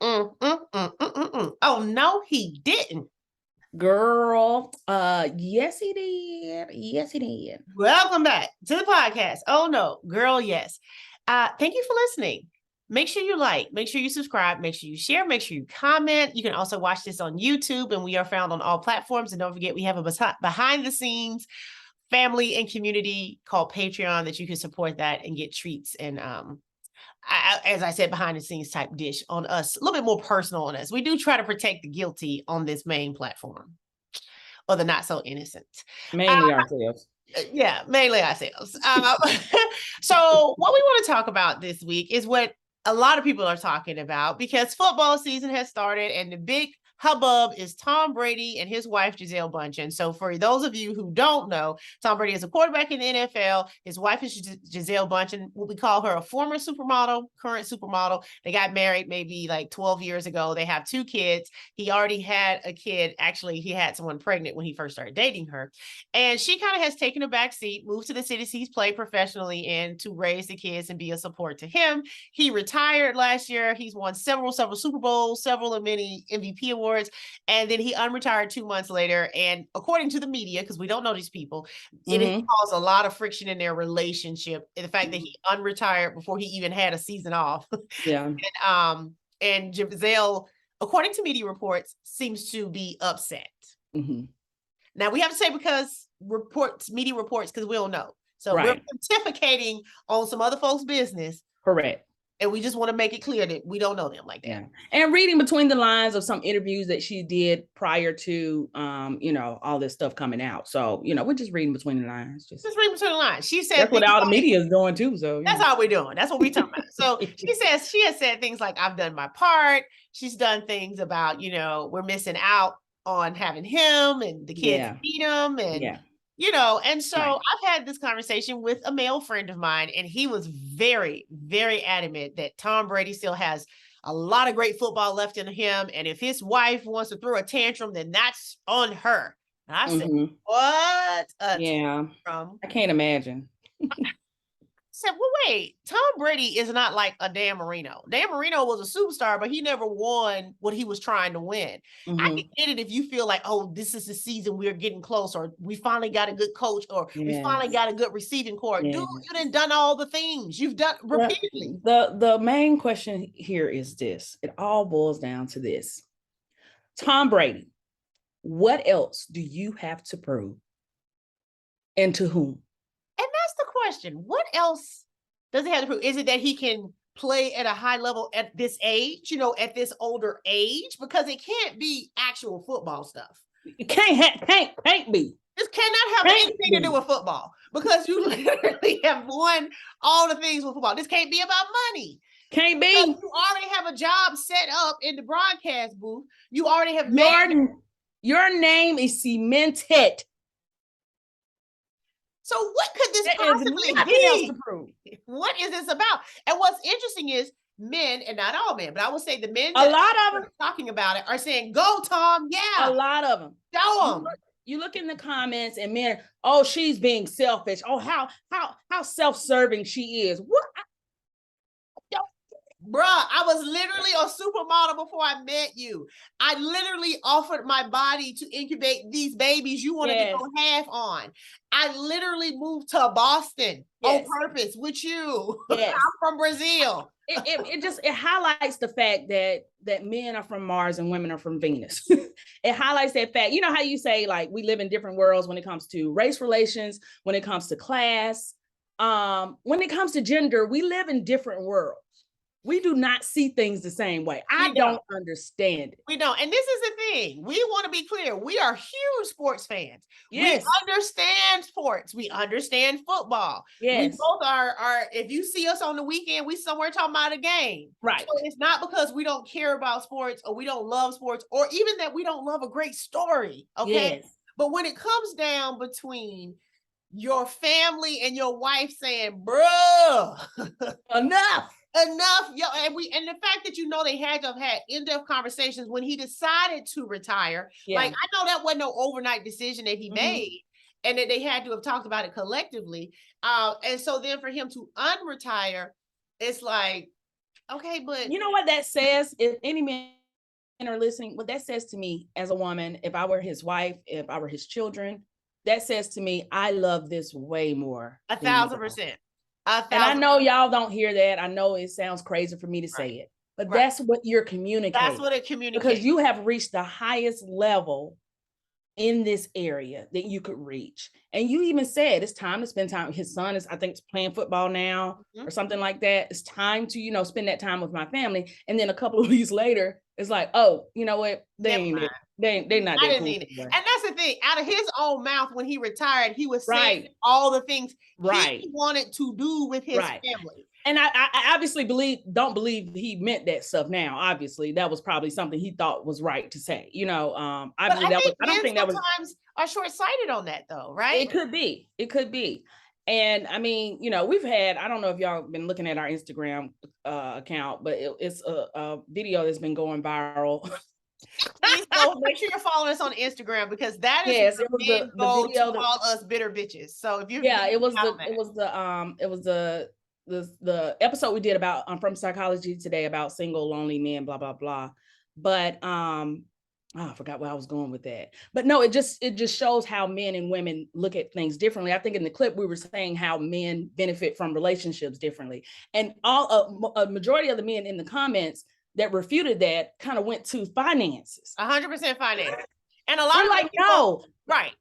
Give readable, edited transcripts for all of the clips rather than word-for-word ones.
Oh, no, he didn't. Girl, yes, he did. Yes, he did. Welcome back to the podcast. Oh, no, girl, yes. Thank you for listening. Make sure you like, make sure you subscribe, make sure you share, make sure you comment. You can also watch this on YouTube, and we are found on all platforms. And don't forget, we have a behind the scenes family and community called Patreon that you can support that and get treats and as I said, behind the scenes type dish on us, a little bit more personal on us. We do try to protect the guilty on this main platform or the not so innocent. Mainly ourselves. Yeah, mainly ourselves. So what we want to talk about this week is what a lot of people are talking about because football season has started and the big hubbub is Tom Brady and his wife, Gisele Bündchen. So for those of you who don't know, Tom Brady is a quarterback in the NFL. His wife is Gisele Bündchen. What we call her a former supermodel, current supermodel. They got married maybe like 12 years ago. They have 2 kids. He already had a kid. Actually, he had someone pregnant when he first started dating her. And she kind of has taken a back seat, moved to the cities he's played professionally in to raise the kids and be a support to him. He retired last year. He's won several Super Bowls, several and many MVP awards. And then he unretired 2 months later. And according to the media, because we don't know these people, it has caused a lot of friction in their relationship. And the fact that he unretired before he even had a season off. Yeah. And Gisele, according to media reports, seems to be upset. Now we have to say because media reports, because we don't know. So we're pontificating on some other folks' business. Correct. And we just want to make it clear that we don't know them like that. Yeah. And reading between the lines of some interviews that she did prior to, all this stuff coming out. So, we're just reading between the lines. Just reading between the lines. She said that's what all the media is doing too. So that's all we're doing. That's what we're talking about. So she has said things like, I've done my part. She's done things about, we're missing out on having him and the kids need him. And and so I've had this conversation with a male friend of mine, and he was very, very adamant that Tom Brady still has a lot of great football left in him. And if his wife wants to throw a tantrum, then that's on her. And I said, what? Tantrum? I can't imagine. Said, well, wait, Tom Brady is not like a Dan Marino. Dan Marino was a superstar, but he never won what he was trying to win. I can get it if you feel like, oh, this is the season we're getting close, or we finally got a good coach, or we finally got a good receiving core. Dude, you done all the things you've done repeatedly. The main question here is this. It all boils down to this. Tom Brady, what else do you have to prove? And to whom? And that's the question. What else does he have to prove? Is it that he can play at a high level at this age, at this older age? Because it can't be actual football stuff. It can't be. This cannot have anything to do with football because you literally have won all the things with football. This can't be about money. Can't be. Because you already have a job set up in the broadcast booth. You already have your name is cemented. So what could this possibly be? What is this about? And what's interesting is men, and not all men, but I will say the men that a lot of them talking about it are saying, go Tom. Yeah. A lot of them. Show them. You look in the comments and men, oh, she's being selfish. Oh, how self-serving she is. What? Bruh, I was literally a supermodel before I met you. I literally offered my body to incubate these babies you wanted to go half on. I literally moved to Boston on purpose with you. I'm from Brazil. It highlights the fact that men are from Mars and women are from Venus. It highlights that fact. You know how you say, like, we live in different worlds when it comes to race relations, when it comes to class, when it comes to gender, we live in different worlds. We do not see things the same way. I don't understand it. We don't. And this is the thing. We want to be clear. We are huge sports fans. Yes. We understand sports. We understand football. Yes. We both are, if you see us on the weekend, we somewhere talking about a game. Right. So it's not because we don't care about sports or we don't love sports or even that we don't love a great story. Okay. Yes. But when it comes down between your family and your wife saying, bruh, enough, and the fact that they had to have had in-depth conversations when he decided to retire. Like, I know that wasn't no overnight decision that he made, and that they had to have talked about it collectively. And so then for him to unretire, it's like, Okay, but You know what that says? If any men are listening, what that says to me as a woman, if I were his wife, if I were his children, that says to me, I love this way more than you guys. 1,000%. And I 1,000. know y'all don't hear that. I know it sounds crazy for me to say Right. it, but Right. that's what you're That's communicating, what it because communicates. you have reached the highest level in this area that you could reach. And you even said it's time to spend time. His son is, I think, playing football now or something like that. It's time to, spend that time with my family. And then a couple of weeks later, it's like, oh, you know what? They Never ain't mind. it. They not I that didn't cool mean it. anymore. And that's the thing. Out of his own mouth, when he retired, he was saying Right. all the things Right. he wanted to do with his Right. family. And I obviously don't believe he meant that stuff now. Obviously, that was probably something he thought was right to say. But Obviously I think I don't men think that was. sometimes are short-sighted on that, though, right? It could be. It could be. And I mean, we've had, I don't know if y'all been looking at our Instagram account, but it's a video that's been going viral. Please go make sure you're following us on Instagram, because that is Yes, where it was men the go to video that, call us bitter bitches. So if you're yeah, it was out on the the episode we did about from Psychology Today about single lonely men, blah blah blah. But oh, I forgot where I was going with that. But no, it just shows how men and women look at things differently. I think in the clip we were saying how men benefit from relationships differently, and a majority of the men in the comments that refuted that kind of went to finances. 100% finance, and a lot They're of like, people, no, right?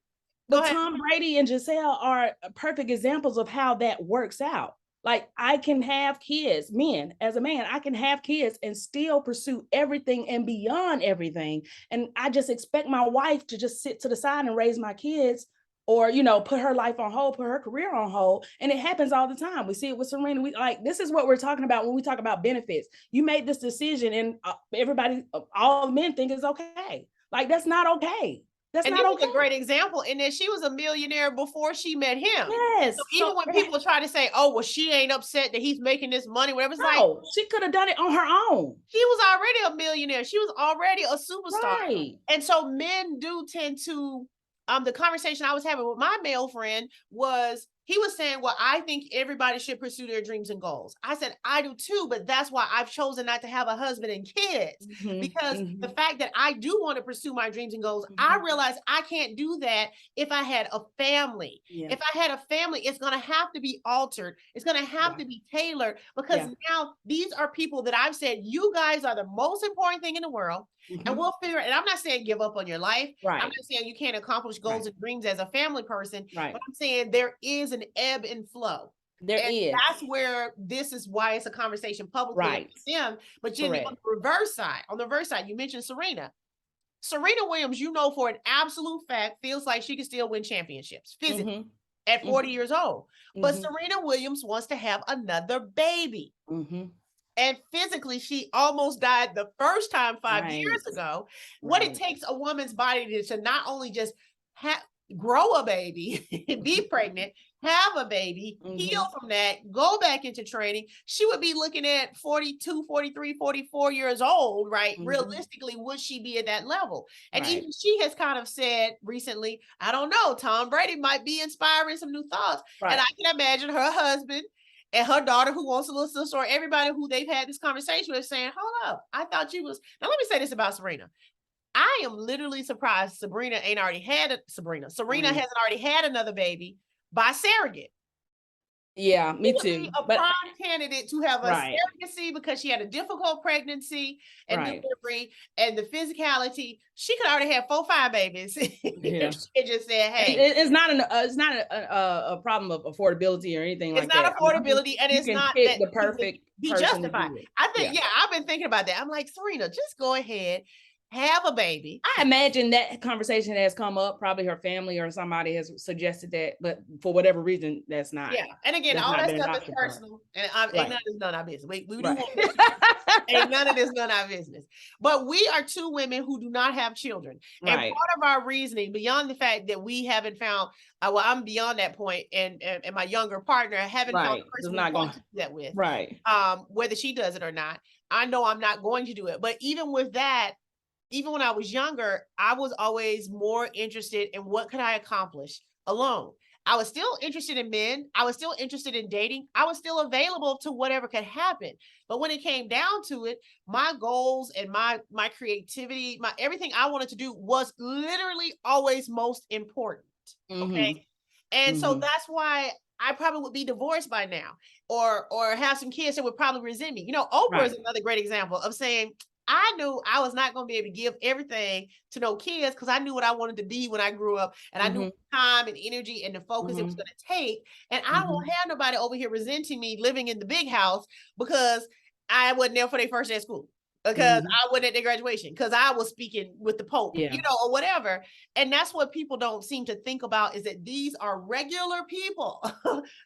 but Tom Brady and Giselle are perfect examples of how that works out. Like, I can have kids, men, as a man, I can have kids and still pursue everything and beyond everything. And I just expect my wife to just sit to the side and raise my kids, or, put her life on hold, put her career on hold. And it happens all the time. We see it with Serena. This is what we're talking about when we talk about benefits. You made this decision and everybody, all men think it's okay. Like, that's not okay. That's and not this okay. is a great example in that she was a millionaire before she met him. Yes. So even when people try to say, "Oh, well, she ain't upset that he's making this money," whatever, it's like, she could have done it on her own. She was already a millionaire. She was already a superstar. Right. And so men do tend to, the conversation I was having with my male friend was, he was saying, well, I think everybody should pursue their dreams and goals. I said, I do too, but that's why I've chosen not to have a husband and kids, because the fact that I do want to pursue my dreams and goals, I realize I can't do that if I had a family. Yeah. If I had a family, it's going to have to be altered. It's going to have to be tailored, because now these are people that I've said, you guys are the most important thing in the world. And we'll figure it. And I'm not saying give up on your life. Right. I'm not saying you can't accomplish goals and dreams as a family person. Right. But I'm saying there is an ebb and flow. There is. That's where this is why it's a conversation publicly with them. But on the reverse side, you mentioned Serena. Serena Williams, for an absolute fact, feels like she can still win championships physically at 40 years old. But Serena Williams wants to have another baby. And physically, she almost died the first time 5 years ago. What it takes a woman's body to not only just grow a baby, be pregnant, have a baby, heal from that, go back into training. She would be looking at 42, 43, 44 years old, right? Realistically, would she be at that level? And even she has kind of said recently, I don't know, Tom Brady might be inspiring some new thoughts. And I can imagine her husband and her daughter, who wants a little sister, or everybody who they've had this conversation with, saying, hold up, I thought you was. Now, let me say this about Serena. I am literally surprised Serena hasn't already had another baby by surrogate. Yeah, me too. A prime candidate to have a surrogacy, because she had a difficult pregnancy and delivery and the physicality. She could already have 4, 5 babies. She just said, "Hey, it's not a problem of affordability or anything like that. It's not affordability, and it's not that the perfect be justified." I think, I've been thinking about that. I'm like, Serena, just go ahead. Have a baby. I imagine that conversation has come up. Probably her family or somebody has suggested that, but for whatever reason, that's not. Yeah, and again, all that stuff is personal, and ain't none of this none of our business. We do want ain't none of this none of our business. But we are two women who do not have children, and part of our reasoning, beyond the fact that we haven't found, I'm beyond that point, and my younger partner haven't found a person we want to do that with, whether she does it or not. I know I'm not going to do it, but even with that. Even when I was younger, I was always more interested in what could I accomplish alone. I was still interested in men. I was still interested in dating. I was still available to whatever could happen. But when it came down to it, my goals and my creativity, my everything I wanted to do was literally always most important. Mm-hmm. Okay. And so Mm-hmm. that's why I probably would be divorced by now, or have some kids that would probably resent me. You know, Oprah is Right. another great example of saying, I knew I was not going to be able to give everything to no kids because I knew what I wanted to be when I grew up, and I knew Mm-hmm. time and energy and the focus it was Mm-hmm. going to take. And I Mm-hmm. won't have nobody over here resenting me living in the big house because I wasn't there for their first day of school, because Mm-hmm. I wasn't at their graduation, because I was speaking with the Pope, Yeah. or whatever. And that's what people don't seem to think about, is that these are regular people.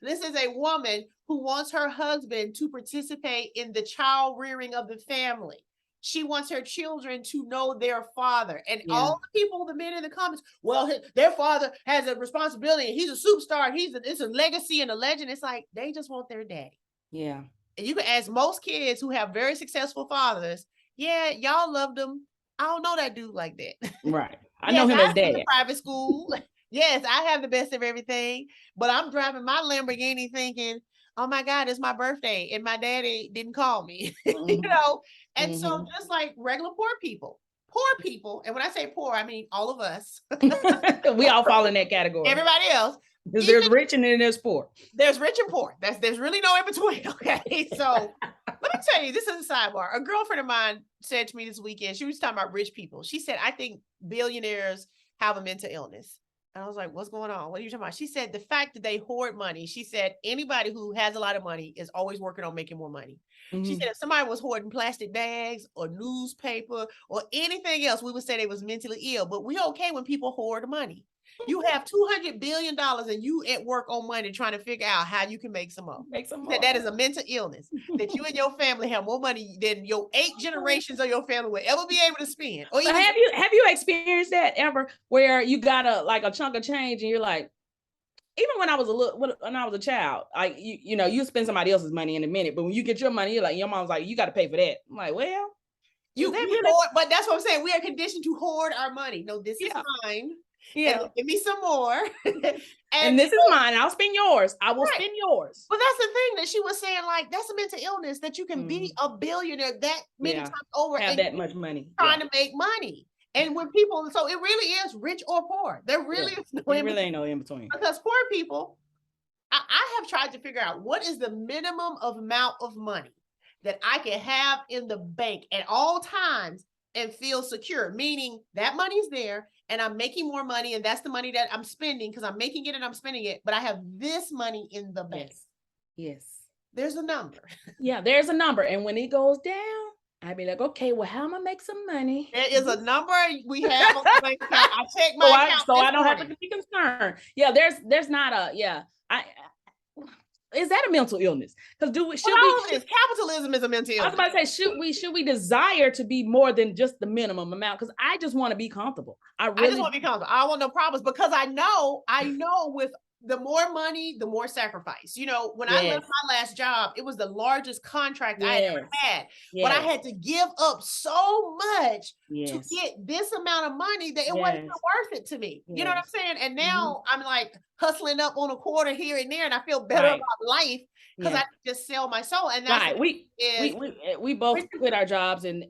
This is a woman who wants her husband to participate in the child rearing of the family. She wants her children to know their father. And Yeah. all the people, the men in the comments, well, their father has a responsibility. He's a superstar. It's a legacy and a legend. It's like, they just want their daddy. Yeah. And you can ask most kids who have very successful fathers, yeah, y'all loved them. I don't know that dude like that. Right. I know Yes, him as I've been to dad. private school. Yes, I have the best of everything, but I'm driving my Lamborghini thinking, oh my God, it's my birthday and my daddy didn't call me, Mm-hmm. And so Mm-hmm. just like regular poor people, and when I say poor, I mean all of us, We all fall in that category. everybody else, Because even there's rich and then there's poor. there's rich and poor. There's really no in between. Okay. So let me tell you, this is a sidebar. A girlfriend of mine said to me this weekend, she was talking about rich people. She said, I think billionaires have a mental illness. And I was like, what's going on? What are you talking about? She said, the fact that they hoard money. She said, anybody who has a lot of money is always working on making more money. She Mm-hmm. said, if somebody was hoarding plastic bags or newspaper or anything else, we would say they was mentally ill. But we're okay when people hoard money. You have $200 billion and you at work on money trying to figure out how you can make some more. Make some That more. is a mental illness, that you and your family have more money than your 8 generations of your family will ever be able to spend. Or So even have you experienced that ever, where you got a chunk of change and you're like, even when I was a child, like you spend somebody else's money in a minute, but when you get your money, you're like, your mom's like, you got to pay for that. I'm like, well, is that really? hoard, but that's what I'm saying. We are conditioned to hoard our money. No, this is Yeah. mine. Yeah. And give me some more. And this is mine. I'll spend yours. I will Right. spend yours. But that's the thing that she was saying, like, that's a mental illness, that you can be a billionaire that many times over Have and that much money. trying to make money. And when people, so it really is rich or poor. There really is no There in really ain't no in between. Because poor people, I have tried to figure out what is the minimum amount of money that I can have in the bank at all times and feel secure, meaning that money's there and I'm making more money, and that's the money that I'm spending because I'm making it and I'm spending it, but I have this money in the bank. Yes. There's a number. Yeah, there's a number. And when it goes down, I'd be like, okay, well, how am I make some money? There is a number we have on the bank account. I check my account. So I don't have to be concerned. Yeah, there's not is that a mental illness? Because capitalism is a mental illness. I was about to say, should we desire to be more than just the minimum amount? Because I just want to be comfortable. I just want to be comfortable. I want no problems, because I know with the more money, the more sacrifice. When I left my last job, it was the largest contract I had ever had. But I had to give up so much to get this amount of money that it wasn't worth it to me. You know what I'm saying? And now I'm like hustling up on a quarter here and there, and I feel better about life because I just sell my soul. And that's we both quit our jobs and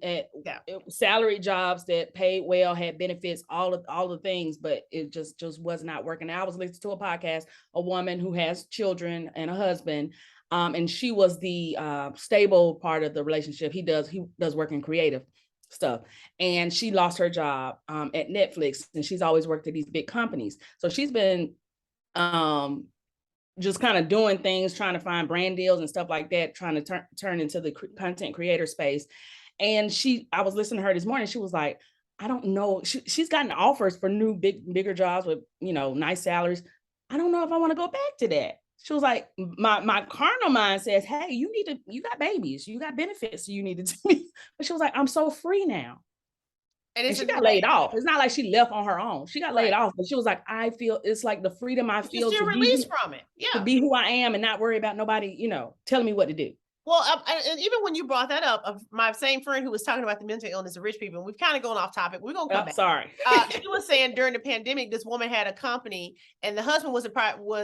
salary jobs that paid well, had benefits, all the things, but it just was not working. I was listening to a podcast, a woman who has children and a husband, and she was the stable part of the relationship. He does work in creative stuff, and she lost her job at Netflix, and she's always worked at these big companies. So she's been just kind of doing things, trying to find brand deals and stuff like that, trying to turn into the content creator space. And I was listening to her this morning. She was like, I don't know. She's gotten offers for new bigger jobs with, nice salaries. I don't know if I want to go back to that. She was like, my carnal mind says, hey, you got babies, you got benefits, you need to do me. But she was like, I'm so free now. And she got laid off. It's not like she left on her own. She got laid off, but she was like, I feel it's like the freedom I feel to release from it. Yeah. To be who I am and not worry about nobody, telling me what to do. Well, and even when you brought that up, of my same friend who was talking about the mental illness of rich people, and we've kind of gone off topic. We're gonna come back. Sorry. She was saying during the pandemic, this woman had a company, and the husband was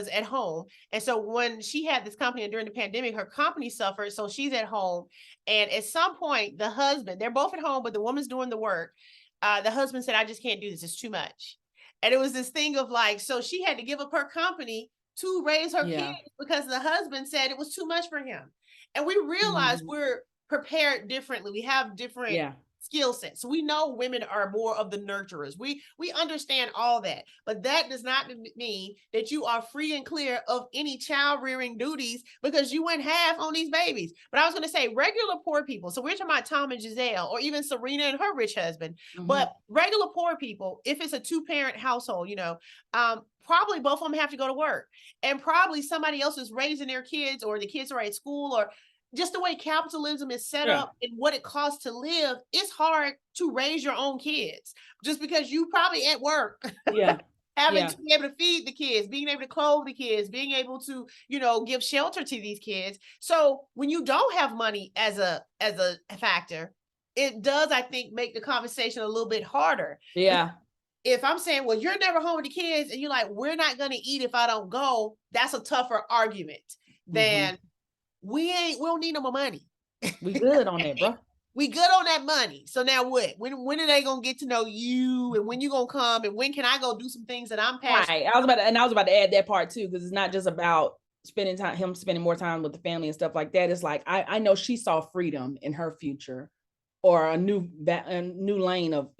at home, and so when she had this company, and during the pandemic, her company suffered, so she's at home, and at some point, the husband, they're both at home, but the woman's doing the work. The husband said, "I just can't do this; it's too much," and it was this thing of like, so she had to give up her company to raise her kids because the husband said it was too much for him. And we realize we're prepared differently. We have different skill sets. So we know women are more of the nurturers. We understand all that, but that does not mean that you are free and clear of any child rearing duties because you went half on these babies. But I was going to say regular poor people. So we're talking about Tom and Giselle, or even Serena and her rich husband. But regular poor people, if it's a 2-parent household, probably both of them have to go to work, and probably somebody else is raising their kids, or the kids are at school, or just the way capitalism is set up and what it costs to live. It's hard to raise your own kids just because you probably at work. Having to be able to feed the kids, being able to clothe the kids, being able to, give shelter to these kids. So when you don't have money as a factor, it does, I think, make the conversation a little bit harder. If I'm saying, well, you're never home with the kids, and you're like, we're not going to eat if I don't go, that's a tougher argument than we don't need no more money. We good on that, bro. We good on that money. So now what? When are they gonna get to know you, and when you gonna come, and when can I go do some things that I'm passionate? Right. I was about to add that part too, because it's not just about spending more time with the family and stuff like that. It's like I know she saw freedom in her future, or a new lane of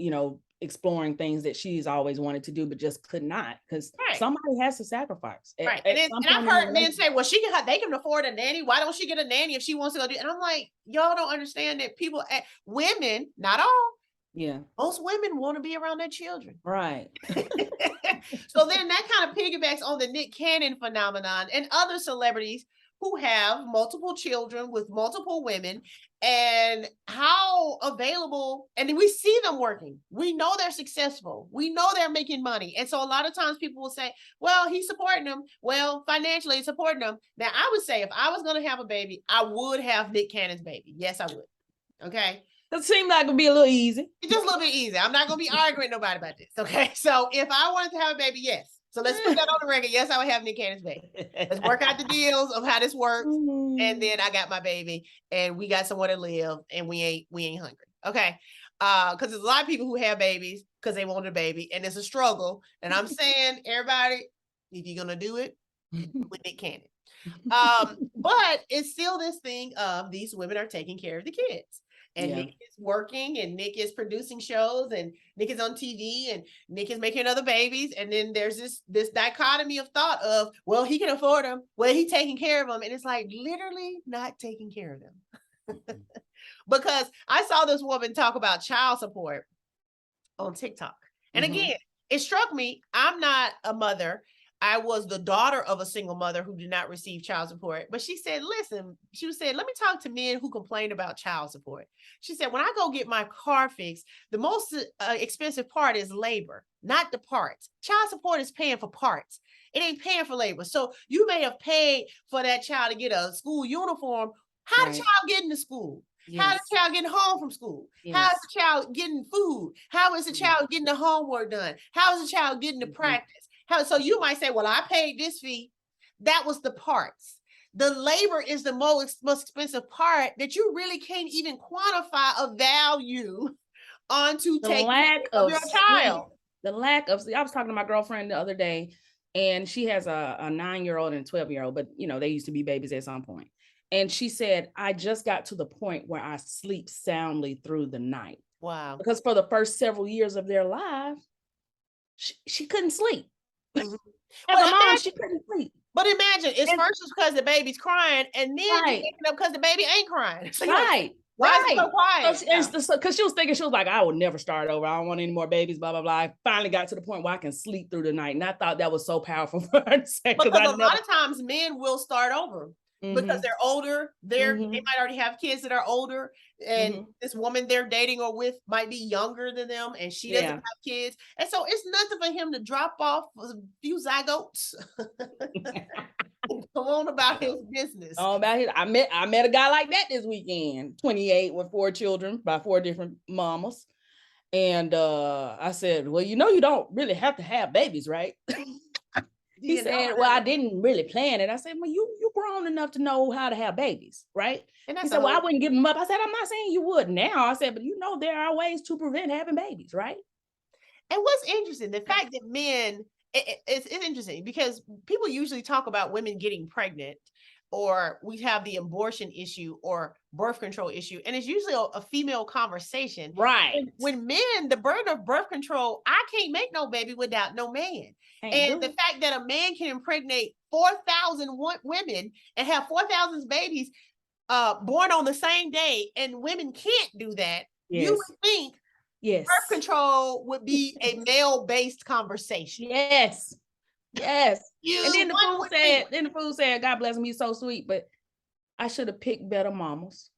exploring things that she's always wanted to do, but just could not, because somebody has to sacrifice. Right. And I've heard men say, well, they can afford a nanny. Why don't she get a nanny if she wants to go do it? And I'm like, y'all don't understand that women, not all. Most women want to be around their children. Right. So then that kind of piggybacks on the Nick Cannon phenomenon and other celebrities who have multiple children with multiple women, and how available, and we see them working. We know they're successful. We know they're making money. And so a lot of times people will say, well, he's supporting them. Well, financially he's supporting them. Now I would say if I was going to have a baby, I would have Nick Cannon's baby. Yes, I would. Okay. That seemed like it'd be a little easy. It's just a little bit easy. I'm not going to be arguing with nobody about this. Okay. So if I wanted to have a baby, yes. So let's put that on the record. Yes, I would have Nick Cannon's baby. Let's work out the deals of how this works. And then I got my baby, and we got somewhere to live, and we ain't hungry. Okay. Because there's a lot of people who have babies because they want a baby, and it's a struggle. And I'm saying, everybody, if you're gonna do it, with Nick Cannon. But it's still this thing of these women are taking care of the kids. And Nick is working, and Nick is producing shows, and Nick is on TV, and Nick is making other babies. And then there's this dichotomy of thought of, well, he can afford them. Well, he's taking care of them. And it's like literally not taking care of them. Because I saw this woman talk about child support on TikTok. And again, it struck me. I'm not a mother. I was the daughter of a single mother who did not receive child support. But she said, listen, let me talk to men who complain about child support. She said, when I go get my car fixed, the most expensive part is labor, not the parts. Child support is paying for parts. It ain't paying for labor. So you may have paid for that child to get a school uniform. How the child getting to school? How is the child getting home from school? How is the child getting food? How is the child getting the homework done? How is the child getting to practice? So you might say, well, I paid this fee. That was the parts. The labor is the most expensive part that you really can't even quantify a value onto taking care of your child. The lack of, I was talking to my girlfriend the other day, and she has a 9-year-old and a 12-year-old, but they used to be babies at some point. And she said, I just got to the point where I sleep soundly through the night. Wow. Because for the first several years of their lives, she couldn't sleep. As a mom, she couldn't sleep. But imagine, it's first because the baby's crying, and then you're waking up because the baby ain't crying. So why is it so quiet? Because she was thinking, she was like, I would never start over. I don't want any more babies, blah, blah, blah. I finally got to the point where I can sleep through the night. And I thought that was so powerful for her to say. Because a lot of times men will start over. because they're older. They Mhm. might already have kids that are older, and Mhm. this woman they're dating or with might be younger than them, and she doesn't Yeah. have kids. And so it's nothing for him to drop off a few zygotes and go on I about know. his business. About his, I met a guy like that this weekend, 28 with 4 children by 4 different mamas. And I said, well, you know, you don't really have to have babies, right? He You know, said, well, I didn't really plan it. I said, well, you grown enough to know how to have babies, right? and He that's a said, well, I whole. wouldn't give them up. I said, I'm not saying you would now. I said, but you know, there are ways to prevent having babies, right? And what's interesting, the fact that men, it's interesting because people usually talk about women getting pregnant, or we have the abortion issue or birth control issue, and it's usually a female conversation. Right. When men, the burden of birth control, I can't make no baby without no man. Can't And do the it. fact that a man can impregnate 4,000 women and have 4,000 babies born on the same day, and women can't do that, you Yes. would think birth Yes. control would be a male-based conversation. Yes. Yes. And then One would think. the fool said, God bless him, he's so sweet, but I should have picked better mamas.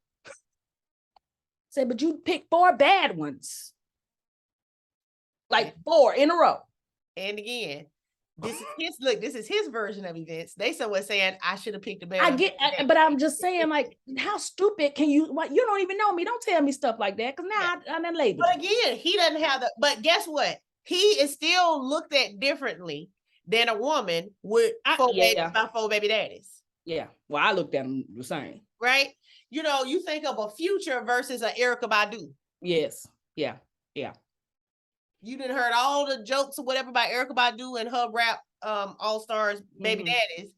Said, but you picked 4 bad ones. Like 4 in a row. And again, this is his version of events. They somewhere saying I should have picked a better. But I'm just saying, like, how stupid can you, what, you don't even know me. Don't tell me stuff like that. Cause now I done labeled But again, he doesn't have but guess what? He is still looked at differently than a woman with 4 babies by 4 baby daddies. Yeah. Well, I looked at him the same. Right? You know, you think of a Future versus an Erykah Badu. Yes. Yeah. Yeah. You didn't heard all the jokes or whatever about Erykah Badu and her rap all-stars baby daddies.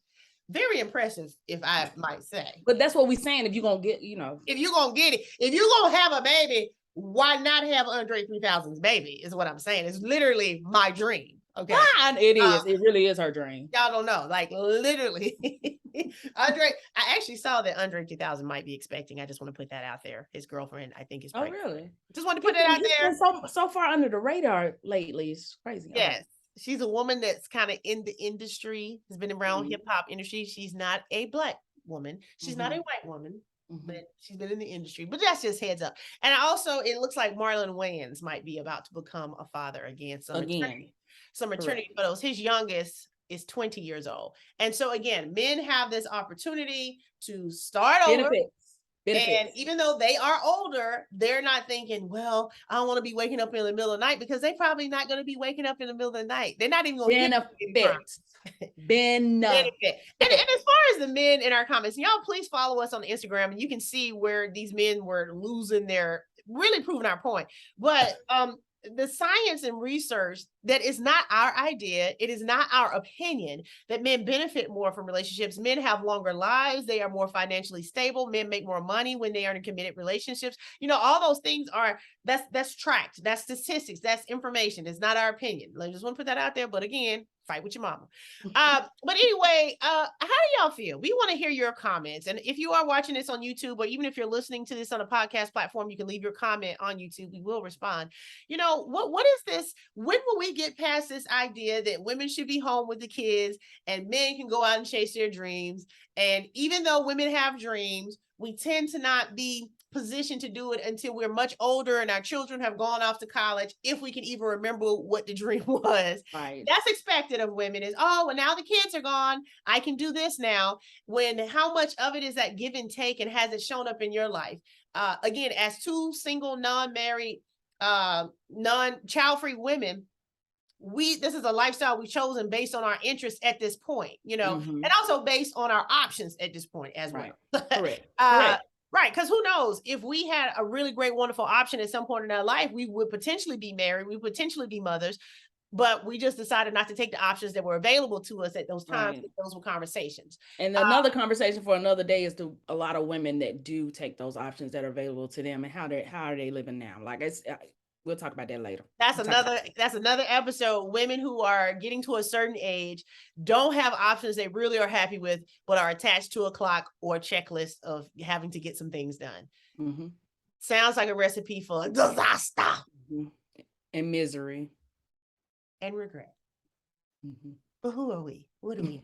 Very impressive, if I might say. But that's what we're saying. If you're gonna get, you know, if you're gonna get it, if you're gonna have a baby, why not have Andre 3000's baby? Is what I'm saying. It's literally my dream. Okay. It is. It really is her dream. Y'all don't know. Like literally. Andre, I actually saw that Andre 3000 might be expecting. I just want to put that out there. His girlfriend, I think, is pregnant. Oh, really? Just want to put that out there. So far under the radar lately. It's crazy. Yes. She's a woman that's kind of in the industry, has been around hip hop industry. She's not a Black woman. She's not a white woman, but she's been in the industry. But that's just heads up. And also, it looks like Marlon Wayans might be about to become a father again. Some maternity photos. His youngest is 20 years old. And so again, men have this opportunity to start over. And even though they are older, they're not thinking, well, I don't want to be waking up in the middle of the night, because they're probably not going to be waking up in the middle of the night. They're not even going to benefit. And as far as the men in our comments, y'all please follow us on Instagram, and you can see where these men were losing really proving our point. But the science and research that is not our idea, it is not our opinion, that men benefit more from relationships. Men have longer lives. They are more financially stable. Men make more money when they are in committed relationships. You know, all those things that's tracked. That's statistics. That's information. It's not our opinion. I just want to put that out there. But again, fight with your mama. But anyway, how do y'all feel? We want to hear your comments. And if you are watching this on YouTube, or even if you're listening to this on a podcast platform, you can leave your comment on YouTube. We will respond. You know, what is this? When will we get past this idea that women should be home with the kids and men can go out and chase their dreams? And even though women have dreams, we tend to not be positioned to do it until we're much older and our children have gone off to college, if we can even remember what the dream was. Right. That's expected of women, is, oh, well, now the kids are gone, I can do this now. When how much of it is that give and take, and has it shown up in your life? Again, as 2 single, non-married, non-child-free women, this is a lifestyle we've chosen based on our interests at this point, you know, and also based on our options at this point as well. Correct. Right, because who knows, if we had a really great, wonderful option at some point in our life, we would potentially be married, we would potentially be mothers, but we just decided not to take the options that were available to us at those times. Those were conversations. And another conversation for another day is a lot of women that do take those options that are available to them, and how are they living now? Like, we'll talk about that later. That's another episode. Women who are getting to a certain age don't have options they really are happy with, but are attached to a clock or a checklist of having to get some things done. Sounds like a recipe for disaster and misery and regret. But who are we? What are we?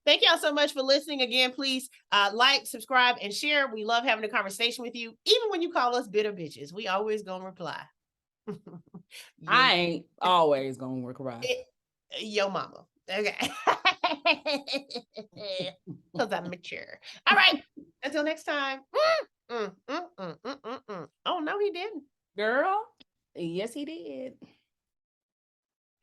Thank y'all so much for listening. Again, please like, subscribe, and share. We love having a conversation with you. Even when you call us bitter bitches, we always gonna reply. I ain't always gonna work right. Yo mama. Okay. Because I'm mature. All right. Until next time. Oh, no, he didn't. Girl, yes, he did.